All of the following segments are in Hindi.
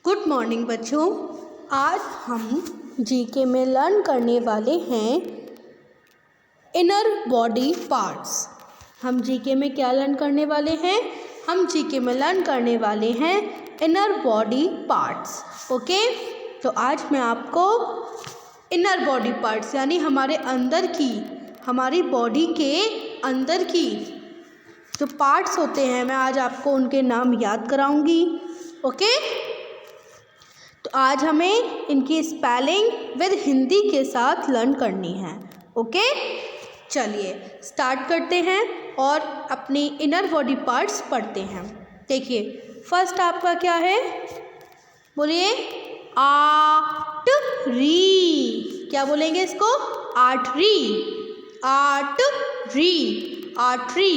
गुड मॉर्निंग बच्चों। आज हम जीके में लर्न करने वाले हैं इनर बॉडी पार्ट्स। हम जीके में क्या लर्न करने वाले हैं? हम जीके में लर्न करने वाले हैं इनर बॉडी पार्ट्स। ओके, तो आज मैं आपको इनर बॉडी पार्ट्स यानी हमारे अंदर की, हमारी बॉडी के अंदर की जो पार्ट्स होते हैं, मैं आज आपको उनके नाम याद कराऊंगी। ओके, तो आज हमें इनकी स्पेलिंग विद हिंदी के साथ लर्न करनी है। ओके, चलिए स्टार्ट करते हैं और अपनी इनर बॉडी पार्ट्स पढ़ते हैं। देखिए, फर्स्ट आपका क्या है? बोलिए आर्टरी। क्या बोलेंगे इसको? आर्टरी। आर्टरी। आर्टरी।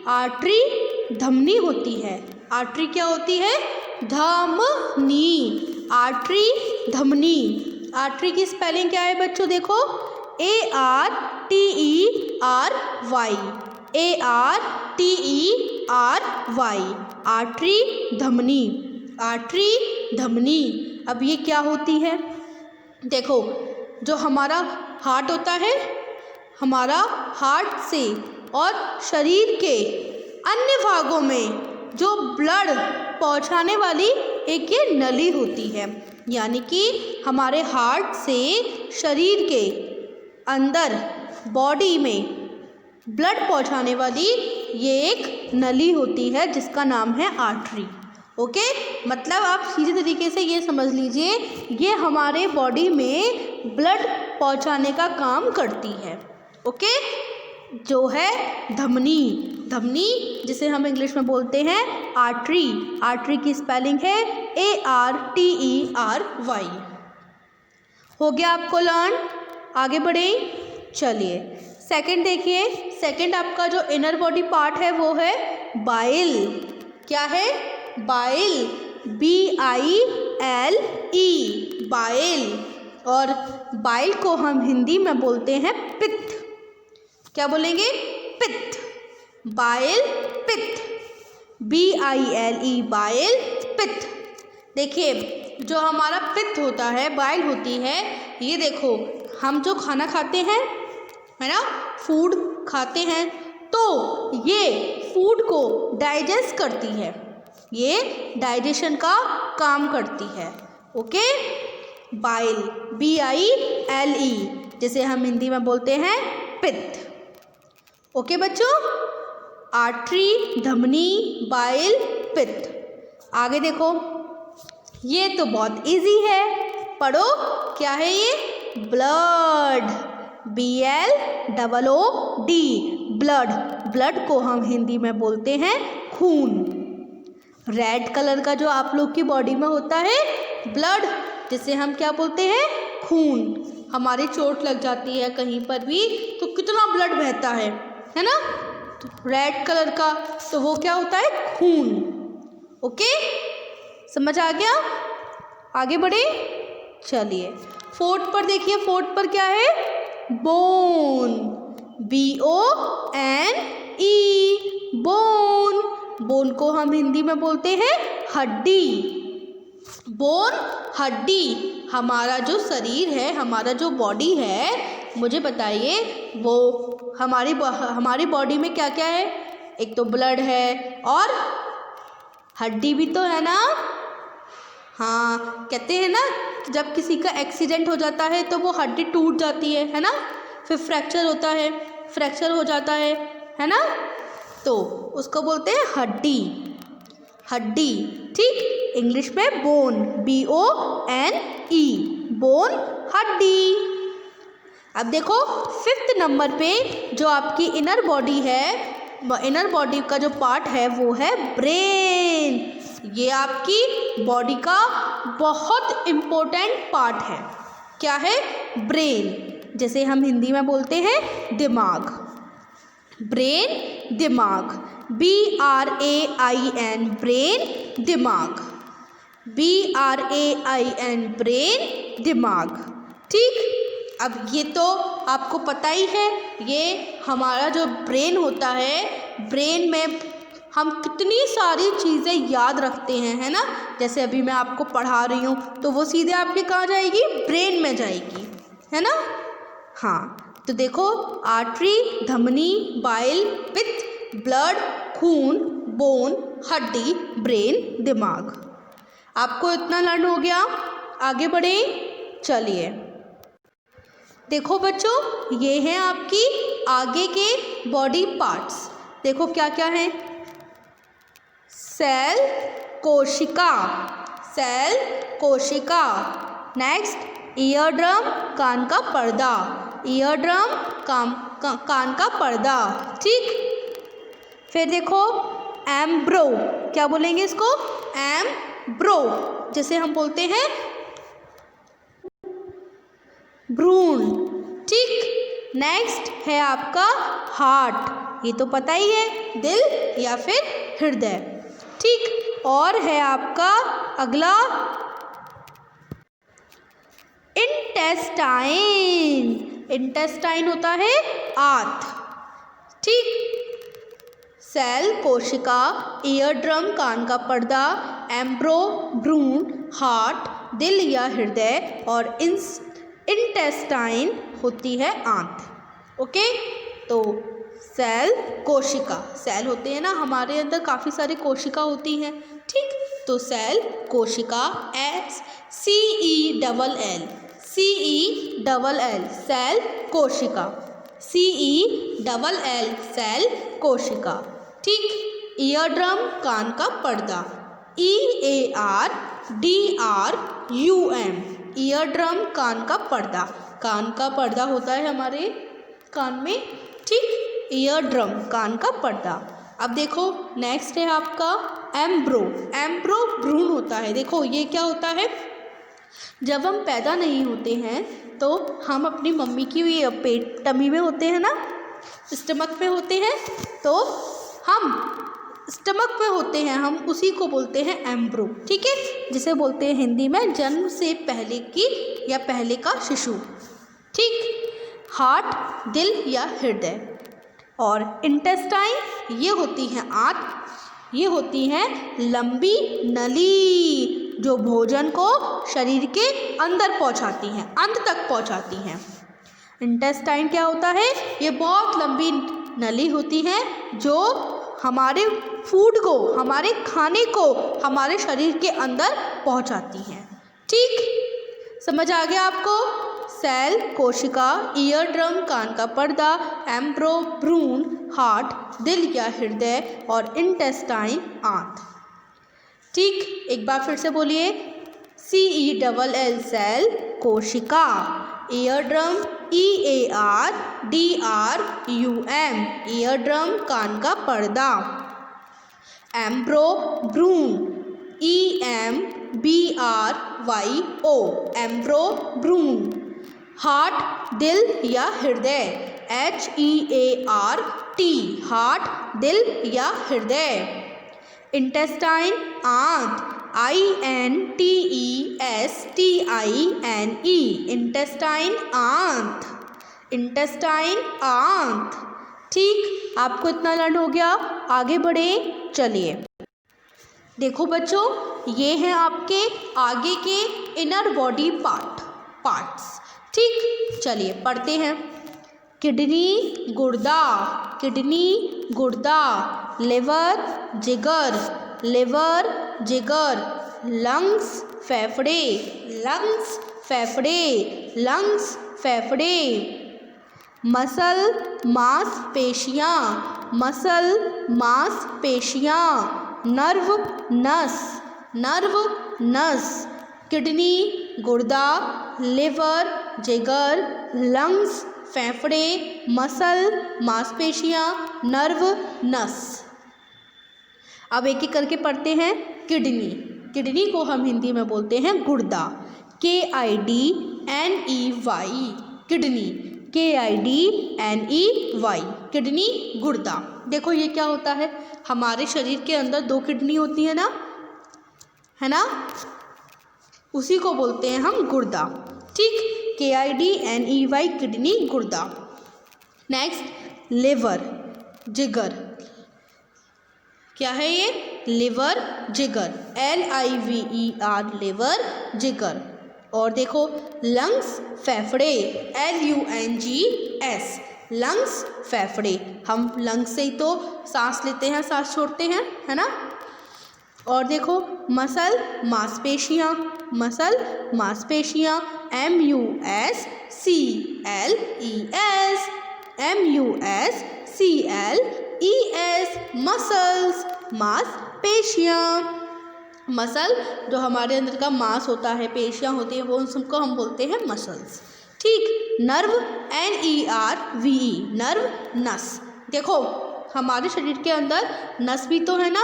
आर्टरी धमनी होती है। आर्टरी क्या होती है? धमनी। आर्टरी धमनी। आर्टरी की स्पेलिंग क्या है बच्चों? देखो, ARTERY। ARTERY। आर्टरी धमनी। आर्टरी धमनी। अब ये क्या होती है? देखो, जो हमारा हार्ट होता है, हमारा हार्ट से और शरीर के अन्य भागों में जो ब्लड पहुंचाने वाली एक ये नली होती है, यानी कि हमारे हार्ट से शरीर के अंदर बॉडी में ब्लड पहुंचाने वाली ये एक नली होती है जिसका नाम है आर्टरी। ओके, मतलब आप सीधे तरीके से ये समझ लीजिए, ये हमारे बॉडी में ब्लड पहुंचाने का काम करती है। ओके, जो है धमनी। धमनी जिसे हम इंग्लिश में बोलते हैं आर्टरी। आर्टरी की स्पेलिंग है ARTERY। हो गया आपको लर्न? आगे बढ़े, चलिए सेकंड देखिए। सेकंड आपका जो इनर बॉडी पार्ट है वो है बाइल। क्या है? बाइल। BILE। बाइल। और बाइल को हम हिंदी में बोलते हैं पित्त। क्या बोलेंगे? पित्त। बाइल पित्त। BILE। बाइल पित्त। देखिए, जो हमारा पित्त होता है, बाइल होती है, ये देखो, हम जो खाना खाते हैं, है ना, फूड खाते हैं, तो ये फूड को डाइजेस्ट करती है। ये डाइजेशन का काम करती है। ओके, बाइल BILE जिसे हम हिंदी में बोलते हैं पित्त। ओके बच्चों, आर्टरी, धमनी, बाइल, पित्त। आगे देखो, ये तो बहुत इजी है, पढ़ो। क्या है ये? ब्लड। BLOOD। ब्लड। ब्लड को हम हिंदी में बोलते हैं खून। रेड कलर का जो आप लोग की बॉडी में होता है ब्लड, जिसे हम क्या बोलते हैं? खून। हमारी चोट लग जाती है कहीं पर भी तो कितना ब्लड बहता है ना? तो रेड कलर का, तो वो क्या होता है? खून। ओके, समझ आ गया? आगे बढ़े, चलिए फोर्थ पर देखिए। फोर्थ पर क्या है? बोन। BONE। बोन। बोन को हम हिंदी में बोलते हैं हड्डी। बोन, हड्डी। हमारा जो शरीर है, हमारा जो बॉडी है, मुझे बताइए वो हमारी बॉडी में क्या क्या है? एक तो ब्लड है और हड्डी भी तो है ना। हाँ, कहते हैं ना, जब किसी का एक्सीडेंट हो जाता है तो वो हड्डी टूट जाती है ना, फिर फ्रैक्चर होता है, फ्रैक्चर हो जाता है ना, तो उसको बोलते हैं हड्डी। हड्डी, ठीक। इंग्लिश में बोन। BONE। बोन, हड्डी। अब देखो, फिफ्थ नंबर पे जो आपकी इनर बॉडी है, इनर बॉडी का जो पार्ट है वो है ब्रेन। ये आपकी बॉडी का बहुत इम्पोर्टेंट पार्ट है। क्या है? ब्रेन, जैसे हम हिंदी में बोलते हैं दिमाग। ब्रेन, दिमाग। BRAIN। ब्रेन, दिमाग। BRAIN। ब्रेन, दिमाग। ठीक। अब ये तो आपको पता ही है, ये हमारा जो ब्रेन होता है, ब्रेन में हम कितनी सारी चीज़ें याद रखते हैं, है ना। जैसे अभी मैं आपको पढ़ा रही हूँ तो वो सीधे आपके कहाँ जाएगी, ब्रेन में जाएगी, है ना। हाँ, तो देखो आर्टरी, धमनी, बाइल, पित्त, ब्लड, खून, बोन, हड्डी, ब्रेन, दिमाग। आपको इतना लर्न हो गया। आगे बढ़े, चलिए देखो बच्चों, ये हैं आपकी आगे के बॉडी पार्ट्स। देखो क्या क्या है। सेल, कोशिका, सेल, कोशिका। नेक्स्ट ईयर ड्रम, कान का पर्दा, ईयर ड्रम, कान का पर्दा, ठीक। फिर देखो एम्ब्रो, क्या बोलेंगे इसको, एम्ब्रो, जैसे हम बोलते हैं भ्रूण, ठीक। नेक्स्ट है आपका हार्ट, ये तो पता ही है, दिल या फिर हृदय, ठीक। और है आपका अगला इंटेस्टाइन, इंटेस्टाइन होता है आंत, ठीक। सेल, कोशिका, ईयर ड्रम, कान का पर्दा, एम्ब्रो, भ्रूण, हार्ट, दिल या हृदय, और इंटेस्टाइन होती है आंत। ओके, तो सेल, कोशिका, सेल होते हैं ना हमारे अंदर, काफ़ी सारी कोशिका होती हैं, ठीक। तो सेल, कोशिका, CELL, CELL, सेल, कोशिका, CELL, सेल, कोशिका, ठीक। ईयर ड्रम, कान का पर्दा, EARDRUM, ईयर ड्रम, कान का पर्दा, कान का पर्दा होता है हमारे कान में, ठीक। ईयर ड्रम, कान का पर्दा। अब देखो नेक्स्ट है आपका एम्ब्रो, एम्ब्रो भ्रूण होता है। देखो ये क्या होता है, जब हम पैदा नहीं होते हैं तो हम अपनी मम्मी की पेट टमी में होते हैं ना, स्टमक में होते हैं, तो हम स्टमक में होते हैं, हम उसी को बोलते हैं एम्ब्रो, ठीक है। जिसे बोलते हैं हिंदी में जन्म से पहले की या पहले का शिशु, ठीक। हार्ट, दिल या हृदय। और इंटेस्टाइन, ये होती हैं आंत, ये होती हैं लंबी नली जो भोजन को शरीर के अंदर पहुंचाती हैं, अंत तक पहुंचाती हैं। इंटेस्टाइन क्या होता है, ये बहुत लंबी नली होती है जो हमारे फूड को, हमारे खाने को हमारे शरीर के अंदर पहुंचाती हैं, ठीक। समझ आ गया आपको। सेल, कोशिका, ईयर ड्रम, कान का पर्दा, एम्ब्रो, भ्रूण, हार्ट, दिल या हृदय, और इंटेस्टाइन आंत, ठीक। एक बार फिर से बोलिए, CELL, सेल, कोशिका, eardrum, EARDRUM, eardrum, कान का पर्दा, एम्ब्रो, भ्रूण, EMBRYO, एम्ब्रो, भ्रूण, हार्ट, दिल या हृदय, HEART, हार्ट, दिल या हृदय, इंटेस्टाइन आंत, INTESTINE, इंटेस्टाइन आंत, इंटेस्टाइन आंत, ठीक। आपको इतना लर्न हो गया। आगे बढ़े, चलिए देखो बच्चों, ये हैं आपके आगे के इनर बॉडी पार्ट्स, ठीक। चलिए पढ़ते हैं। किडनी, गुर्दा, किडनी, गुर्दा, लिवर, जिगर, लिवर, जिगर, लंग्स, फेफड़े, लंग्स, फेफड़े, लंग्स, फेफड़े, मसल, मांसपेशियाँ, मसल, मांसपेशियाँ, नर्व, नस, नर्व, नस, किडनी, गुर्दा, लिवर, जिगर, लंग्स, फेफड़े, मसल, मांसपेशियाँ, नर्व, नस। अब एक एक करके पढ़ते हैं। किडनी, किडनी को हम हिंदी में बोलते हैं गुर्दा, KIDNEY, किडनी, KIDNEY, किडनी, गुर्दा। देखो ये क्या होता है, हमारे शरीर के अंदर 2 किडनी होती है ना, उसी को बोलते हैं हम गुर्दा, ठीक। KIDNEY, किडनी, गुर्दा। नेक्स्ट लिवर, जिगर, क्या है ये? लिवर, जिगर, LIVER, लिवर, जिगर। और देखो लंग्स, फेफड़े, LUNGS, लंग्स, फेफड़े। हम लंग्स से ही तो सांस लेते हैं, सांस छोड़ते हैं, है ना। और देखो मसल, मांसपेशियाँ, मसल, मांसपेशियाँ, MUSCLES, MUSCLES, मसल्स, मांसपेशियाँ। मसल जो हमारे अंदर का मांस होता है, पेशियाँ होती हैं, वो उन सबको हम बोलते हैं मसल्स। ठीक। नर्व, NERVE, नर्व, नस। देखो हमारे शरीर के अंदर नस भी तो है ना।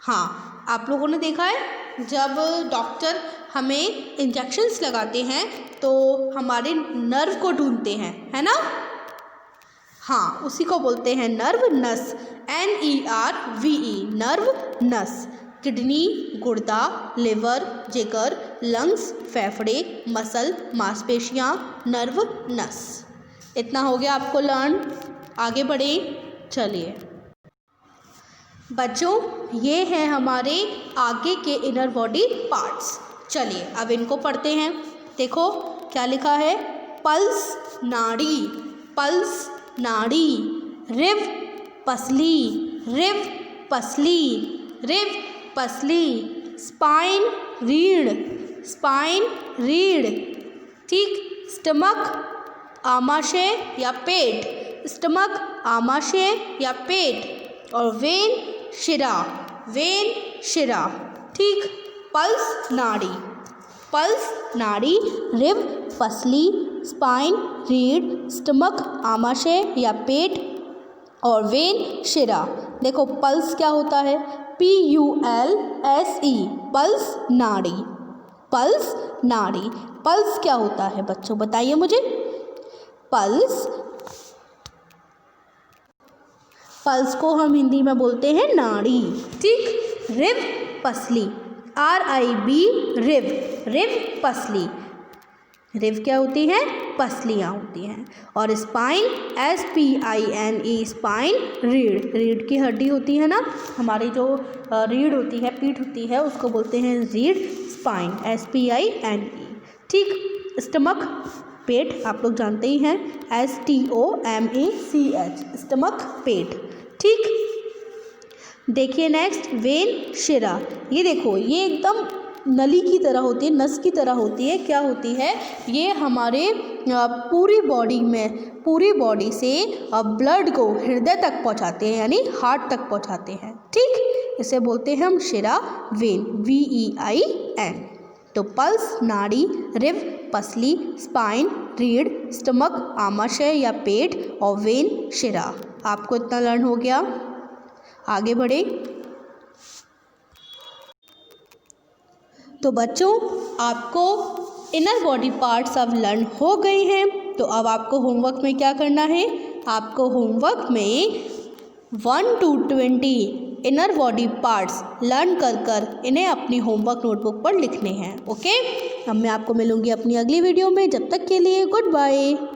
हाँ, आप लोगों ने देखा है जब डॉक्टर हमें इंजेक्शन्स लगाते हैं तो हमारे नर्व को ढूंढते हैं, है ना। हाँ, उसी को बोलते हैं नर्व, नस, NERVE, नर्व, नस। किडनी, गुर्दा, लिवर, जिगर, लंग्स, फेफड़े, मसल, मांसपेशियाँ, नर्व, नस। इतना हो गया आपको लर्न। आगे बढ़े, चलिए बच्चों, ये हैं हमारे आगे के इनर बॉडी पार्ट्स। चलिए अब इनको पढ़ते हैं। देखो क्या लिखा है? पल्स, नाड़ी, पल्स, नाड़ी। रिव, पसली, रिव, पसली, रिव, पसली। स्पाइन, रीढ़, स्पाइन, रीढ़। ठीक। स्टमक, आमाशय या पेट, स्टमक, आमाशय या पेट। और वेन, शिरा, वेन, शिरा। ठीक। पल्स, नाड़ी, पल्स, नाड़ी, रिव, पसली, स्पाइन, रीढ़, स्टमक, आमाशय या पेट और वेन, शिरा। देखो पल्स क्या होता है? PULSE, पल्स, नाड़ी, पल्स, नाड़ी। पल्स क्या होता है बच्चों, बताइए मुझे। पल्स, पल्स को हम हिंदी में बोलते हैं नाड़ी। ठीक। रिव, पसली, RIB, रिव, रिव, पसली। रिव क्या होती है? पसलियाँ होती हैं। और स्पाइन, SPINE, स्पाइन, रीढ़, रीढ़ की हड्डी होती है ना, हमारी जो रीढ़ होती है, पीठ होती है, उसको बोलते हैं रीढ़, स्पाइन, SPINE। ठीक। स्टमक, पेट, आप लोग जानते ही हैं, STOMACH, स्टमक, पेट। ठीक। देखिए नेक्स्ट, वेन, शिरा। ये देखो ये एकदम नली की तरह होती है, नस की तरह होती है। क्या होती है? ये हमारे पूरी बॉडी में, पूरी बॉडी से ब्लड को हृदय तक पहुंचाते हैं, यानी हार्ट तक पहुंचाते हैं। ठीक। इसे बोलते हैं हम शिरा, वेन, VEIN। तो पल्स, नाड़ी, रिव, पसली, स्पाइन, रीढ़, स्टमक, आमाशय या पेट और वेन, शिरा। आपको इतना लर्न हो गया। आगे बढ़े। तो बच्चों आपको इनर बॉडी पार्ट्स अब लर्न हो गए हैं। तो अब आपको होमवर्क में क्या करना है? आपको होमवर्क में 1 to 20 inner body parts learn कर इन्हें अपनी होमवर्क नोटबुक पर लिखने हैं। ओके। अब मैं आपको मिलूँगी अपनी अगली वीडियो में। जब तक के लिए गुड बाय।